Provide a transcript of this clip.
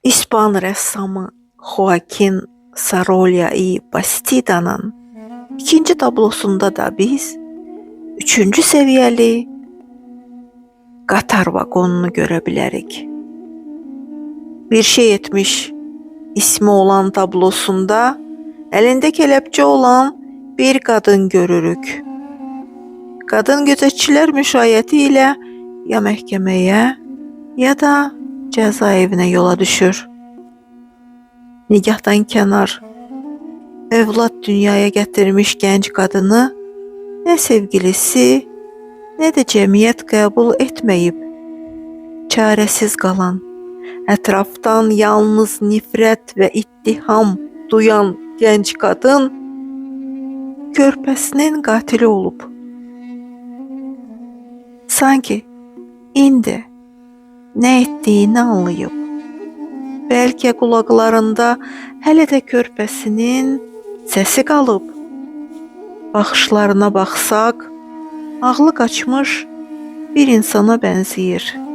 İspan rəssamı Joaquin Sorolla y Bastida'nın ikinci tablosunda da biz üçüncü seviyeli qatar vagonunu görə bilərik. Bir şey etmiş ismi olan tablosunda əlində kelepçe olan bir qadın görürük. Qadın gözətçilər müşayiəti ilə ya məhkəməyə ya da cəza evinə yola düşür. Nigahdan kənar övlad dünyaya gətirmiş gənc qadını nə sevgilisi, nə də cəmiyyət qəbul etməyib. Çarəsiz qalan, ətrafdan yalnız nifrət və ittiham duyan gənc qadın körpəsinin qatili olub. Sanki indi nə etdiyini anlayıb. Bəlkə qulaqlarında hələ də körpəsinin səsi qalıb. Baxışlarına baxsaq, ağlı qaçmış bir insana bənzəyir.